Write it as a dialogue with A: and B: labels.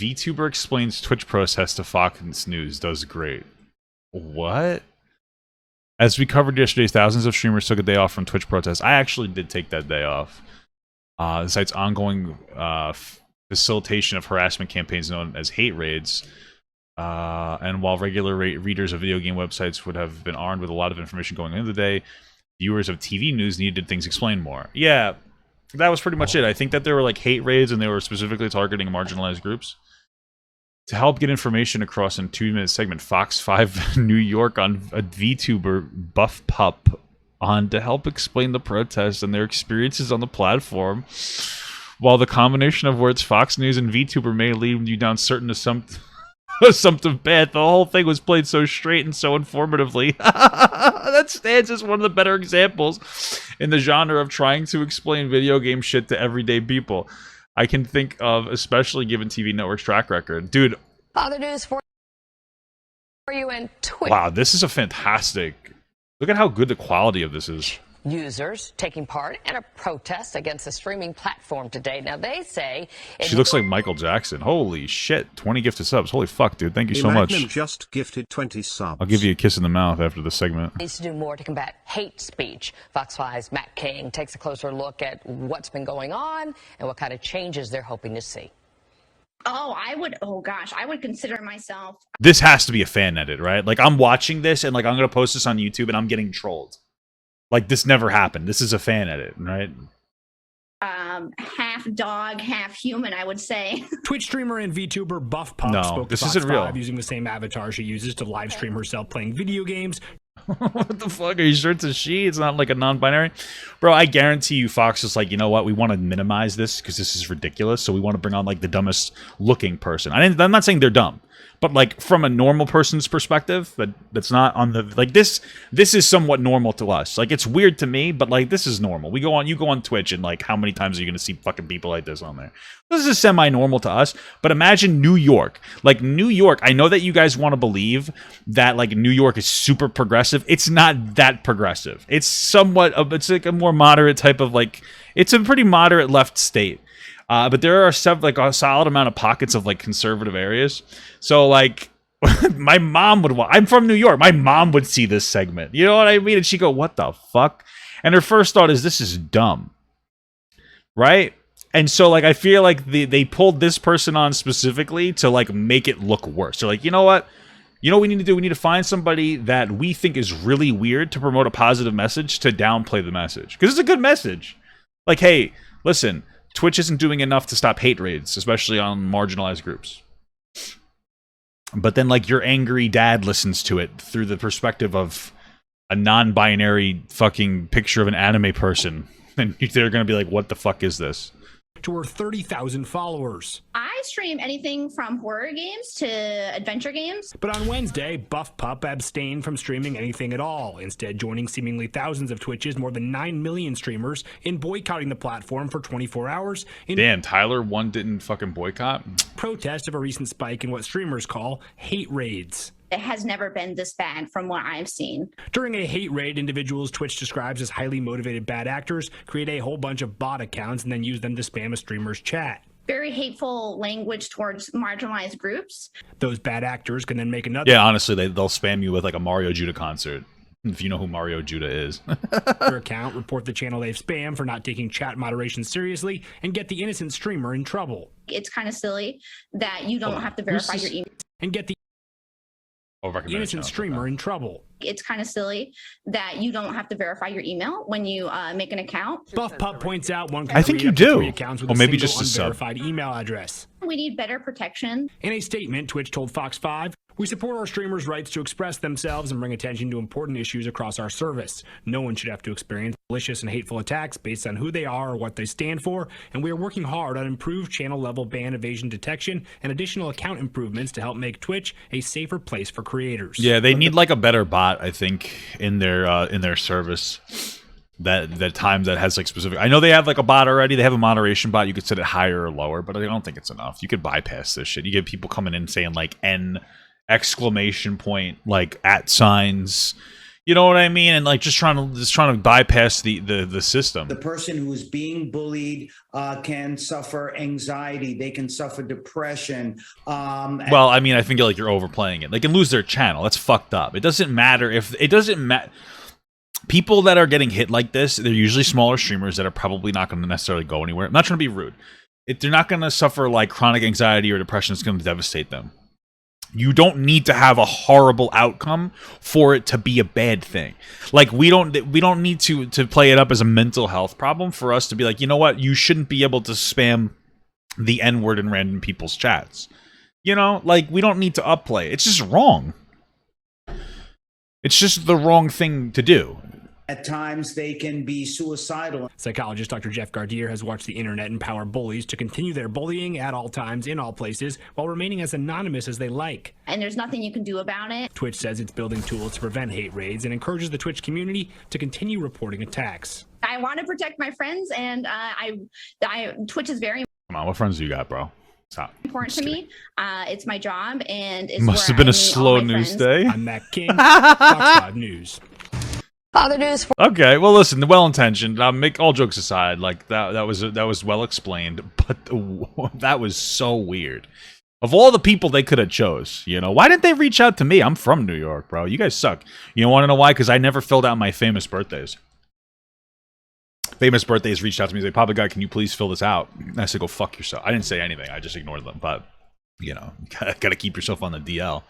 A: VTuber explains Twitch protest to Fox News. Does great. What? As we covered yesterday, thousands of streamers took a day off from Twitch protests. I actually did take that day off. The site's ongoing facilitation of harassment campaigns known as hate raids. And while regular readers of video game websites would have been armed with a lot of information going into the day, viewers of TV news needed things explained more. Yeah, that was pretty much it. I think that there were like hate raids and they were specifically targeting marginalized groups. To help get information across in a 2-minute segment, Fox 5 New York on a VTuber Buff Pup on to help explain the protests and their experiences on the platform. While the combination of words Fox News and VTuber may lead you down certain something bad, the whole thing was played so straight and so informatively. That stands as one of the better examples in the genre of trying to explain video game shit to everyday people I can think of, especially given TV Network's track record. Dude.
B: Other news for you in Twitch.
A: Wow, this is a fantastic... Look at how good the quality of this is.
B: Users taking part in a protest against the streaming platform today. Now, they say...
A: She looks like Michael Jackson. Holy shit. 20 gifted subs. Holy fuck, dude. Thank you so much.
C: Just gifted 20 subs.
A: I'll give you a kiss in the mouth after the segment.
B: Needs to do more to combat hate speech. Fox 5's Matt King takes a closer look at what's been going on and what kind of changes they're hoping to see.
D: I would consider myself.
A: This has to be a fan edit, right? Like, I'm watching this and, like, I'm going to post this on YouTube and I'm getting trolled. Like, this never happened. This is a fan edit, right?
D: Half dog, half human, I would say.
E: Twitch streamer and VTuber Buff Pup spoke to Fox 5 using the same avatar she uses to live stream herself playing video games.
A: What the fuck? Are you sure it's a she? It's not like a non-binary? Bro, I guarantee you Fox is like, you know what? We want to minimize this because this is ridiculous. So we want to bring on like the dumbest looking person. I'm not saying they're dumb. But like from a normal person's perspective, that's not on the like this is somewhat normal to us. Like it's weird to me, but like this is normal. You go on Twitch and like how many times are you gonna see fucking people like this on there? This is semi-normal to us. But imagine New York. Like New York, I know that you guys want to believe that like New York is super progressive. It's not that progressive. It's somewhat it's like a more moderate type of like it's a pretty moderate left state. But there are like a solid amount of pockets of like conservative areas. So like my mom would I'm from New York. My mom would see this segment. You know what I mean? And she'd go, what the fuck? And her first thought is this is dumb. Right? And so like I feel like they pulled this person on specifically to like make it look worse. They're like, you know what? You know what we need to do? We need to find somebody that we think is really weird to promote a positive message to downplay the message. Because it's a good message. Like, hey, listen, Twitch isn't doing enough to stop hate raids, especially on marginalized groups. But then, like, your angry dad listens to it through the perspective of a non-binary fucking picture of an anime person. And they're going to be like, what the fuck is this?
E: To her 30,000 followers.
D: I stream anything from horror games to adventure games.
E: But on Wednesday, Buff Pup abstained from streaming anything at all, instead joining seemingly thousands of Twitch's more than 9 million streamers in boycotting the platform for 24 hours.
A: Damn, Tyler 1 didn't fucking boycott?
E: Protest of a recent spike in what streamers call hate raids.
D: It has never been this bad from what I've seen.
E: During a hate raid, individuals Twitch describes as highly motivated bad actors create a whole bunch of bot accounts and then use them to spam a streamer's chat.
D: Very hateful language towards marginalized groups.
E: Those bad actors can then make another...
A: Yeah, honestly, they'll spam you with like a Mario Judah concert. If you know who Mario Judah is.
E: Their account, report the channel they've spammed for not taking chat moderation seriously, and get the innocent streamer in trouble.
D: It's kind of silly that you don't have to verify your email.
E: And get the innocent streamer in trouble.
D: It's kind of silly that you don't have to verify your email when you make an account.
E: Buff Pup points out one can
A: I think you do.
E: Accounts with
A: or maybe just
E: a
A: a sub.
E: unverified email address.
D: We need better protection.
E: In a statement, Twitch told Fox 5, "We support our streamers' rights to express themselves and bring attention to important issues across our service. No one should have to experience malicious and hateful attacks based on who they are or what they stand for, and we are working hard on improved channel-level ban evasion detection and additional account improvements to help make Twitch a safer place for creators."
A: Yeah, they need like a better bot, I think, in their service. That time that has like specific. I know they have like a bot already. They have a moderation bot. You could set it higher or lower, but I don't think it's enough. You could bypass this shit. You get people coming in saying like N exclamation point, like at signs. You know what I mean? And like just trying to bypass the system.
F: The person who is being bullied can suffer anxiety. They can suffer depression.
A: Well, I mean, I think like you're overplaying it. They can lose their channel. That's fucked up. It doesn't matter if it doesn't matter. People that are getting hit like this, they're usually smaller streamers that are probably not going to necessarily go anywhere. I'm not trying to be rude. They're not going to suffer like chronic anxiety or depression. It's going to devastate them. You don't need to have a horrible outcome for it to be a bad thing. Like we don't need to play it up as a mental health problem for us to be like, you know what, you shouldn't be able to spam the N-word in random people's chats. You know, like we don't need to upplay. It's just wrong. It's just the wrong thing to do.
F: At times, they can be suicidal.
E: Psychologist Dr. Jeff Gardier has watched the internet empower bullies to continue their bullying at all times, in all places, while remaining as anonymous as they like.
D: And there's nothing you can do about it.
E: Twitch says it's building tools to prevent hate raids and encourages the Twitch community to continue reporting attacks.
D: I want to protect my friends, and Twitch is very
A: Come on, what friends do you got, bro? Stop.
D: important to me. It's my job, and it's
A: Must
D: where
A: have been
D: I
A: a
D: meet all
A: slow
D: my
A: news
D: friends.
A: day.
E: I'm Matt King, Fox 5 News.
B: Other news for
A: Okay, well, listen, well-intentioned. Make all jokes aside, like that was well explained, but that was so weird. Of all the people they could have chose, you know, why didn't they reach out to me? I'm from New York, bro. You guys suck. You want to know why? Because I never filled out my famous birthdays. Famous birthdays reached out to me. They said, Papa Guy, can you please fill this out? And I said, go fuck yourself. I didn't say anything. I just ignored them. But, you know, gotta keep yourself on the DL.